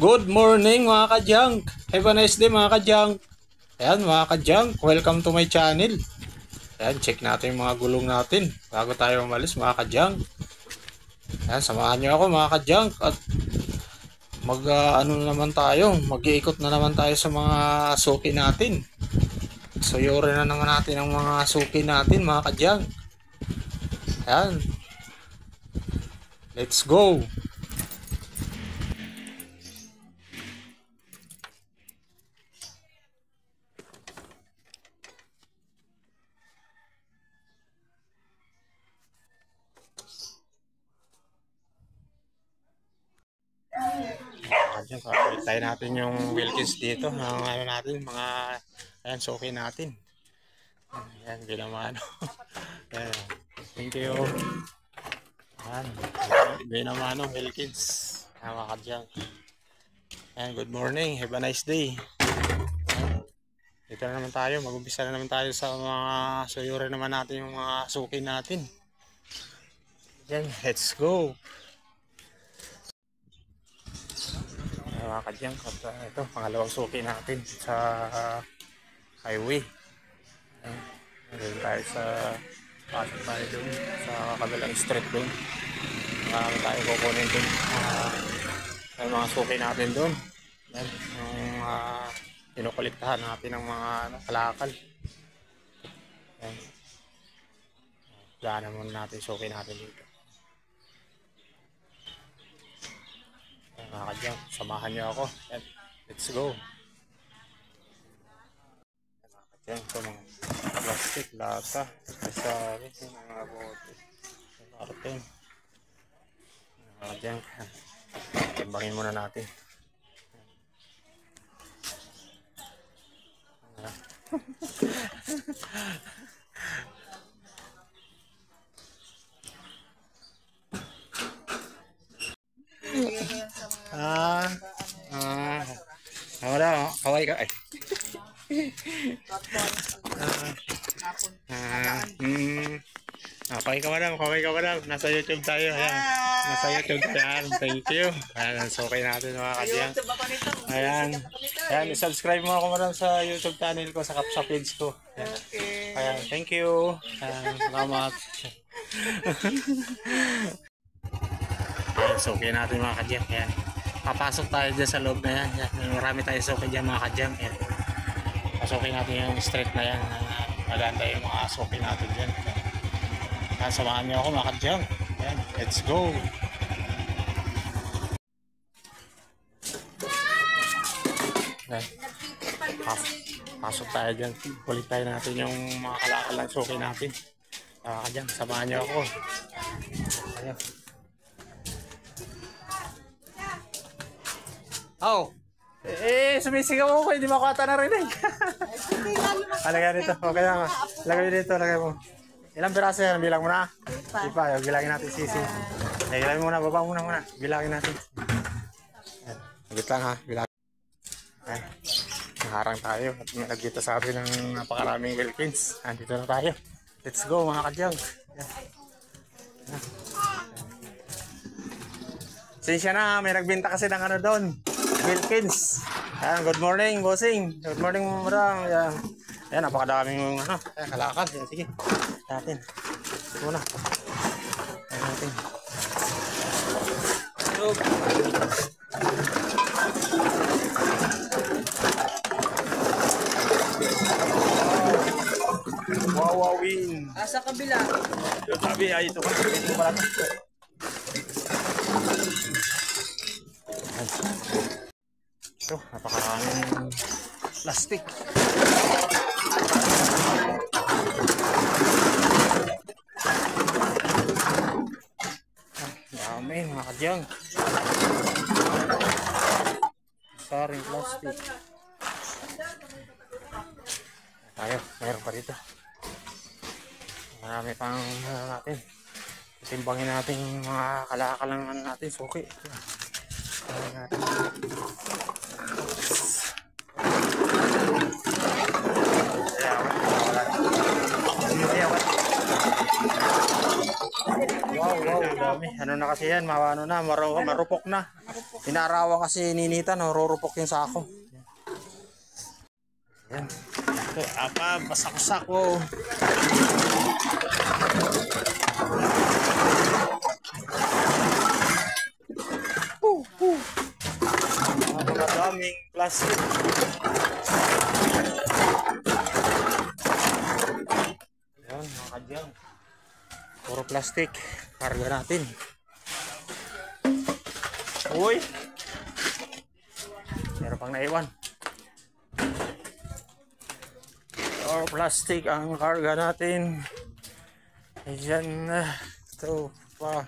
Good morning mga ka-junk. Have a nice day mga ka-junk. Ayan mga ka-junk, welcome to my channel. Ayan, check natin yung mga gulong natin bago tayo umalis mga ka-junk. Ayan, samahan nyo ako mga ka-junk at mag-iikot na naman tayo sa mga suki natin. Suyurin na naman natin ang mga suki natin mga ka-junk. Ayan, let's go. Ayan, papalit tayo natin yung Wilkins dito ng ano natin, mga ayan, suki natin. Ayan, ginawa ano. Ayan, thank you. Ayan, ginawa ano, Wilkins. Hawa ka dyan. Ayan, good morning, have a nice day. Ayan, dito na naman tayo, mag-umpisa na naman tayo sa mga suyurin naman natin yung mga suki natin. Ayan, let's go. Mga kadyang, ito, pangalawang suki natin sa highway. Ayan, tayo sa pasok tayo dun sa kabilang street dun. Marami tayo kukunin dun yung mga suki natin dun. Ayan, yung kinukuliktahan natin ng mga kalakal. Ayan, daanan muna natin suki natin dito. Mga kadyang, samahan nyo ako. Ayan, let's go. Mga kadyang, ito mga plastic, lata, kasari, mga bote, karton. Mga kadyang, timbangin muna natin. Wala, kaway ka. Kaway ka madam. Nasa YouTube tayo. Ayan. Nasa YouTube tayo. Thank you. Ayan, so okay natin mga kadyang. Ayan. Ayan, subscribe mo ako madam sa YouTube channel ko, sa page ko. Ayan. Ayan, thank you. Ayan, salamat. Ayan, so okay natin mga kadyang. Ayan. Papasok tayo dyan sa loob na yan. Marami tayo suki dyan mga kadyang. Pasukin natin yung street na yan. Maganda yung mga suki natin dyan. Samahan niyo ako mga kadyang. Ayan, let's go. Ayan. Pasok tayo dyan. Kulit tayo natin yung mga kalakal ng suki natin. Kadyang, samahan niyo ako. Ayan. Oh, sumisigaw ako, hindi mo ako ata narinig. Lagay dito, okay lang. Lagay dito, lagay mo. Ilang piraso yan? Bilang mo na? Ipa, bilangin natin sisi. Bilangin muna, baba muna. Bilangin natin. Agit lang ha, bilangin. Naharang tayo at nagkita sa atin ng napakaraming Wilkins. Dito na tayo. Let's go mga kadyang. Sinsya na, may nagbinta kasi ng ano doon. Wilkins. Ayan, good morning, bossing. Good morning, madam. Ayan, ayan, napakadaming ano, kalakal. Ayan, sige. Natin. Ito muna. Ayan natin. Wawawin. Sa kabila. Sabi, ay ito. Ito pala. Ito, napakaraming plastic. Dami mga kadyang. Saring plastic. Tayo, mayroon pa dito. Marami pang natin. Timbangin natin yung mga kalakal ng natin, suki. Natin. Wow, dami. Ano na kasi yan, ano na, marupok na. Inarawan kasi ninita, no, rurupok yung sako. Yan. Ito, basak-sako. Napakadaming plastic. Yan, mga kadyang. Puro plastic. Karga natin. Uy! Meron pang naiwan. Puro plastic ang karga natin. Ayan na. Ito pa.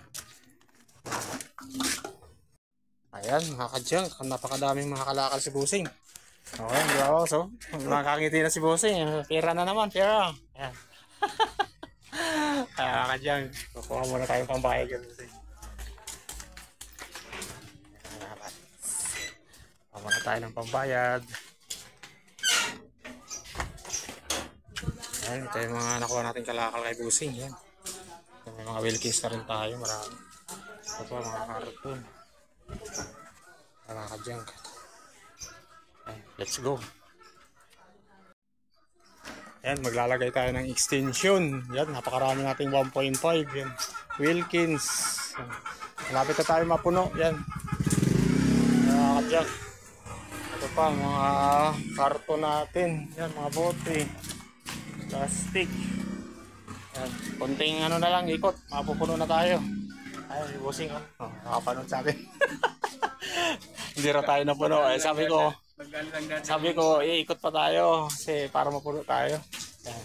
Ayan, mga kadyang. Napakadaming mga kalakal si Busing. Okay, di ba? So, nakakangiti na si Busing. Pera na naman, pera. Ayan. Kadyang, kukuha muna tayong pambayad dyan. Kukuha muna tayo ng pambayad. Ayan, ito yung mga nakuha natin kalakal kay Busing. Yan. May mga Wilkins na rin tayo, marami. Ito po, mga karton. Mga kadyang. Let's go. Ayan, maglalagay tayo ng extension. Yan, napakarami nating 1.5. Yan, Wilkins. Yan. Malapit na tayo mapuno. Yan. Mga kadyang. Ito pa, mga karton natin. Yan, mga bote. Plastic. Yan, konting ano na lang, ikot. Mapupuno na tayo. Ay, Busing, oh. Nakapanood sa atin. Hindi ra tayo napuno. Eh, sabi ko, iikot pa tayo kasi para mapuno tayo. Yan.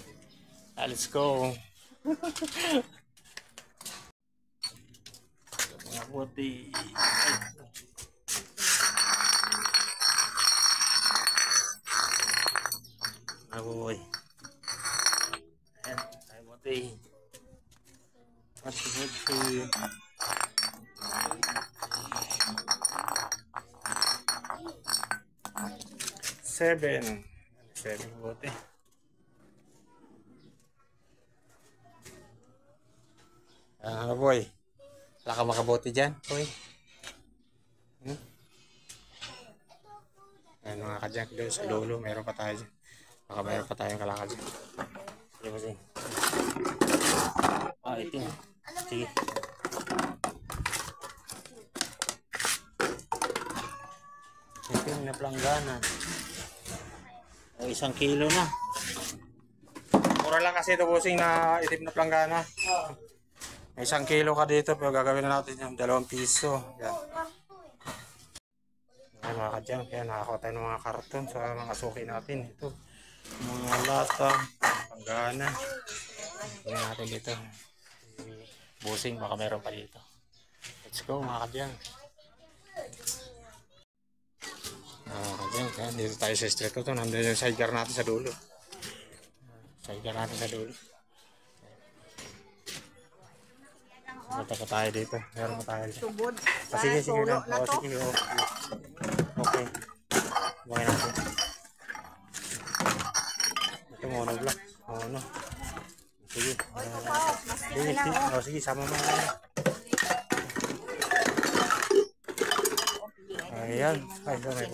Let's go. Mga buti. Aboy. Ayan, ay buti. Buti. 7 bote. Boy, wala ka makabote dyan, boy. Ayan, mga kadyang doon sa lolo, mayroon pa tayo dyan. Baka mayroon pa tayong kalakal dyan. Sige ba siya? Iting. Sige. Iting na planggana. O, 1 kilo na. Mura lang kasi ito, Busing, na itim na planggana. May 1 kilo ka dito, pero gagawin na natin yung 2 piso. Yan. Ay, mga kadyang, kaya nakakuha tayo ng mga karton sa mga suki natin. Ito, mga lata, planggana. Tingnan natin dito. Busing, baka meron pa dito. Let's go, mga kadyang. Ayan, dito tayo sa street ko. Nandun yung sidecar natin sa dulo. Sidecar natin sa dulo. Punta pa tayo dito. Meron pa tayo dito. Sige lang. Sige. Okay. Buhay natin. Ito monoblock. Mono. Sige. Sige, sama mo. Ayan. Ay, sorry.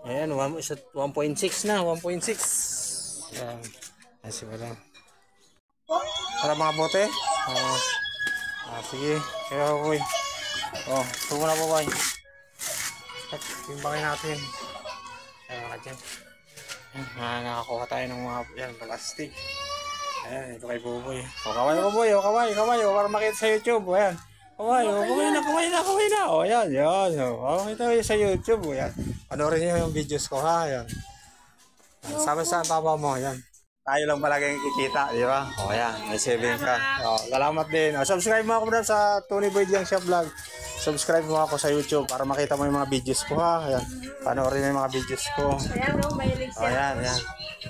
Ayan, 1.6 na. 1.6. Ayan. Ayan, simula. Para mga bote? Sige. Kaya ako eh. Ito muna po, boy. Timbangin natin. Ayan, mga dyan. Nakakuha tayo ng mga plastic. Ayan, ito kay Buboy. Kaway ko, boy. Kaway. Para makita sa YouTube. Ayan. Kaway na. Ayan. Ito sa YouTube. Ayan. Panoorin niyo yung videos ko, ha. Ayan. Sama-sama papa mo. Ayan. Tayo lang palagi yung kikita, di ba? Ayan. May saving ka. Salamat din. Subscribe mo ako sa Tony Boy Diang Shop Vlog. Subscribe mo ako sa YouTube para makita mo yung mga videos ko, ha. Ayan. Panoorin mo yung mga videos ko. Ayan.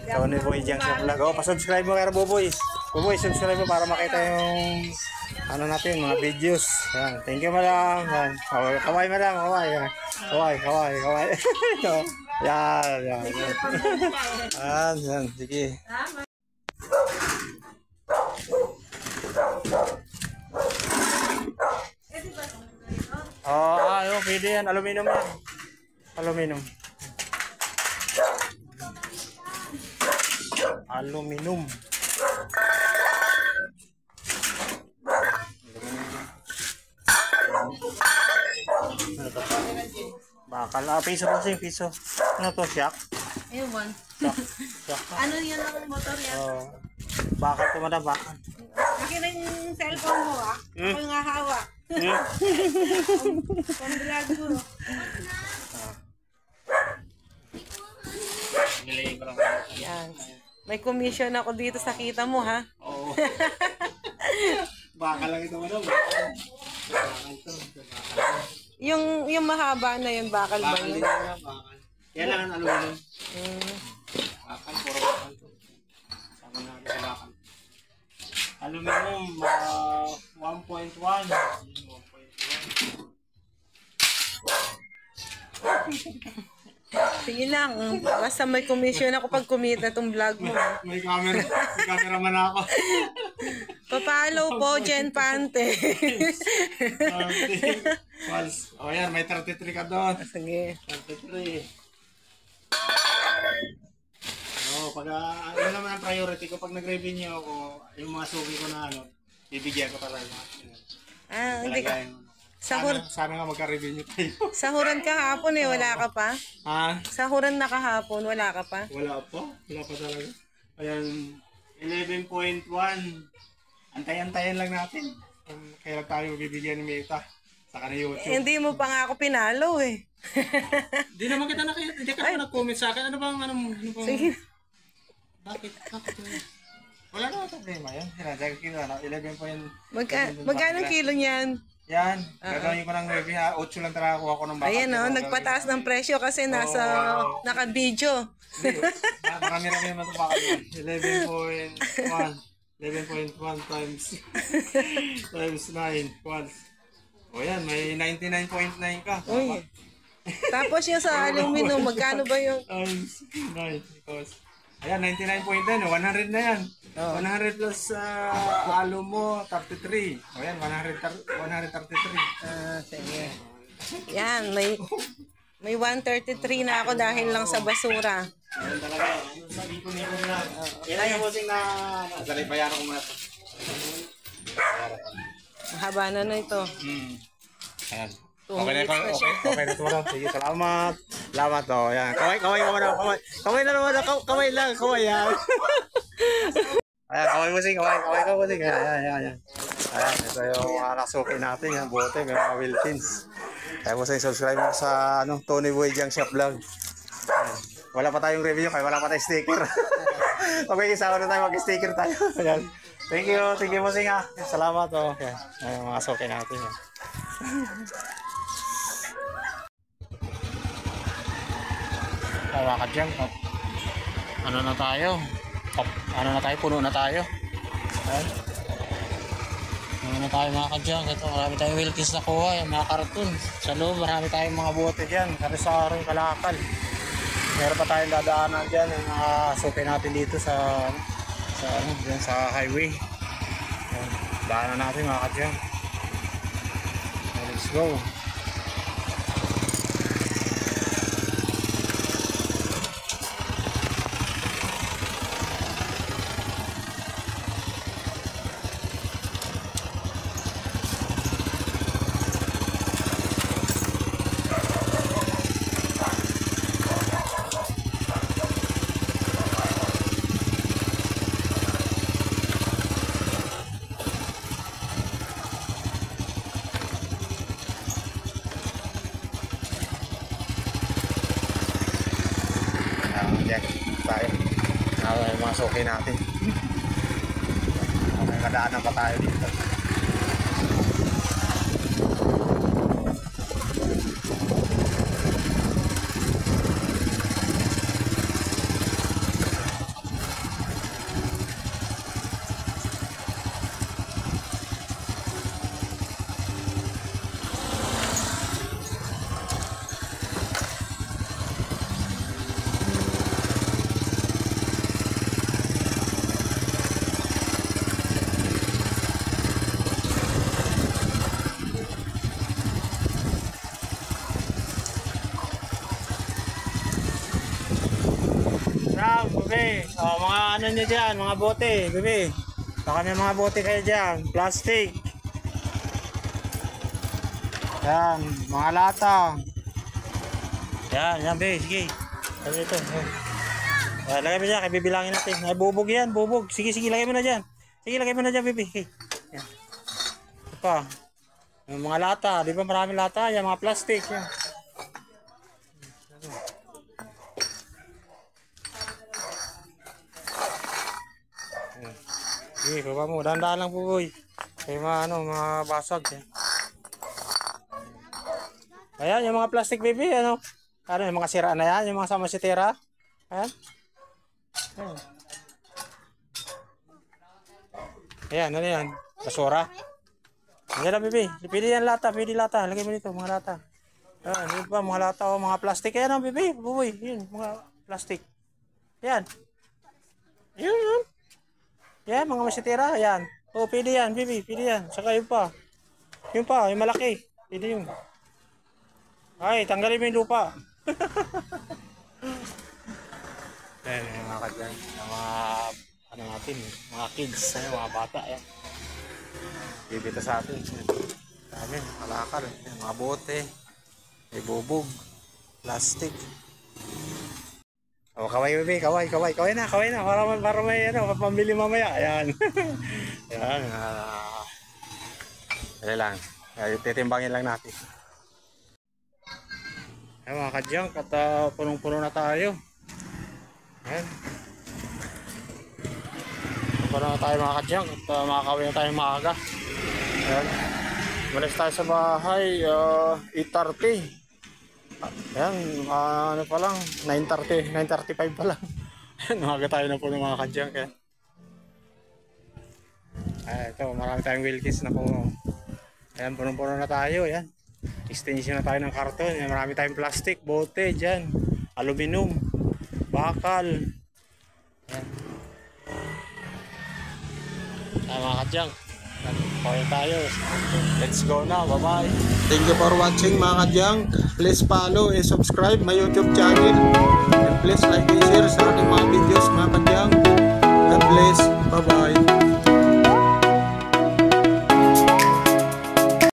Tony Boy Diang Shop Vlog. Pa-subscribe mo kay Buboy. Buboy, subscribe mo para makita yung natin, mga videos. Ayan. Thank you, madam. Kaway, madam. Kaway. Yan. Yan. Sige. Pwede yan, aluminum yan. Aluminum. Aluminum. Ano to? Bakal. Piso po sing piso. Ano to? Shock? Ewan. Shock. Shock. Ano yan ang motor yan? Bakal to madam, bakal. Akin na yung cellphone mo ah. Ako yung hahawa. Pang-vlog ko. Nilagay ko lang. Yan. May commission ako dito sa kita mo ha. Oo. Bakal lang ito madam. Bakal to. Yung mahaba na yun, bakal ba Bakal yun? din yan, bakal. Yan lang ang aluminum. Bakal, puro bakal to. Sama natin sa bakal. Aluminum, 1.1. Sige lang. Basta may commission ako pag kumita tong vlog mo. May cameraman ako. Papalo po, Jen Pante. Oh yan, may 33 ka doon. Sige. 33. Oh, pag ano naman ang priority ko pag nag-revenue ako, yung mga suki ko na ano, bibigyan ko talaga. Hindi ka. Sana nga magka-revenue tayo. Sahuran ka hapon eh, wala ka pa? Ha? Sahuran na kahapon, wala ka pa? Wala pa. Wala pa talaga. Ayan, 11.1. Antay-antayan lang natin. Kaya tayo bibigyan ni Meta sa kanila YouTube. Hindi mo pa nga ako pinalo eh. Hindi naman kita hindi ka nag-comment sa akin. Ano bang Sige. Bakit? Wala naman problema yan. Sinadagay kita na 11.1. Magkano kilo niyan? Yan. Gagawin ko ng review ha. 8 lang talaga kuha ko ng bakal. Ayan o, nagpataas ng presyo kasi naka-video. Marami-rami naman itong bakal yan. 11.1 times 9 once. O yan, may 99.9 ka. Uy. Tapos yung sa aluminum, magkano ba yung? Times 9 because ayan, 99.9, 100 na yan. 100 plus alo mo, 33. O yan, 133. Sige. Yan, may 133 na ako dahil lang sa basura. Ayan talaga. Sabi ko nito na. Yan ang yung musing na. Dali, bayaran ko muna ito. Mahaba na ito. Ayan. 2 Okay na minutes na siya. okay na ito. Sige, salamat. Salamat to. Ayan. Kaway ka muna. Kaway na naman. Kaway lang. Kaway yan. Ayan, kaway musing. Kaway ka musing. Ayan. Ayan, ito yung mga nasuki natin. Yan, bote. May mga Wilkins. Kaya musing subscribe mo sa Tony Boy Jang Shop Vlog. Ayan. Wala pa tayong review kaya wala pa tayong sticker. Okay, isawa na tayo mag-sticker tayo. Ayan. Thank you musing ha. Salamat oh. Okay. Ayan, mga suki natin. Tawa ka dyan. Ano na tayo? Puno na tayo. Ayan. Ano na tayo mga kadyang. Ito, marami tayong Wilkins na kuha. Yung mga karton. Sa loob, marami tayong mga bote dyan. Karisarong kalakal. Meron pa tayong dadaanan dyan. Yung mga suki natin dito sa highway. Ayan. Daanan natin mga kadyang. Let's go. Yan, tayo. Yung mga suki natin. May kadaanan pa tayo dito. ano nyo dyan, mga bote, bebe. Baka may mga bote kayo dyan, plastic. Yan, mga lata. Yan, bebe, sige. Sabi ito. Lagay mo dyan, kaya bibilangin natin. Ay, bubog yan, bubog. Sige, lagay mo na dyan. Sige, lagay mo na dyan, bebe. Okay. Yan. Ito pa. Yung mga lata, di ba maraming lata? Yan, mga plastic. Yan. Sige, baba mo. Dahan-dahan lang po, boy. Kaya mga basag. Yan. Ayan, yung mga plastic, baby, ano? Yung mga sira na yan, yung mga sama si tira. Ayan. Ayan, ano yan? Basura. Ayan na, baby. Pili yan lata, pili lata. Lagay mo dito, mga lata. Ayan, yun pa, mga lata o mga plastic. Ayan, baby, buboy. Yun, mga plastic. Ayan. Yun. Yan, mga masitira. Ayan. O, pili yan, baby. Pili yan. Saka yun pa. Yung malaki. Pili yun. Ay, tanggalin mo yung lupa. Ayan, mga kadyan. Mga kids. Ayan, mga bata. Ayan. Bibita sa atin. Dami, kalakal. Ayan, mga bote. May bubog. Plastic. O, kaway, baby. Kaway na. Para may, pambili mamaya. Ayan. Ayan. Dali lang. Titimbangin lang natin. Ayan, mga kadyang. At punong-puno na tayo. Ayan. Punong na tayo, mga kadyang. At makakawin na tayo maaga. Ayan. Malis tayo sa bahay. 8:30. Ayan, ano pa lang, 9:35 pa lang. Umaga tayo na po ng mga kadyang. Ito, marami tayong Wilkins na po. Ayan, punong-puno na tayo. Ayan, extension na tayo ng karton. Ayan, marami tayong plastic, bote dyan, aluminum, bakal. Ayan. Ayan, mga kadyang. Okay tayo. Let's go na. Bye-bye. Thank you for watching, mga kadyang. Please follow and subscribe my YouTube channel. And please like and share sa aking mga videos, mga kadyang. God bless. Bye-bye.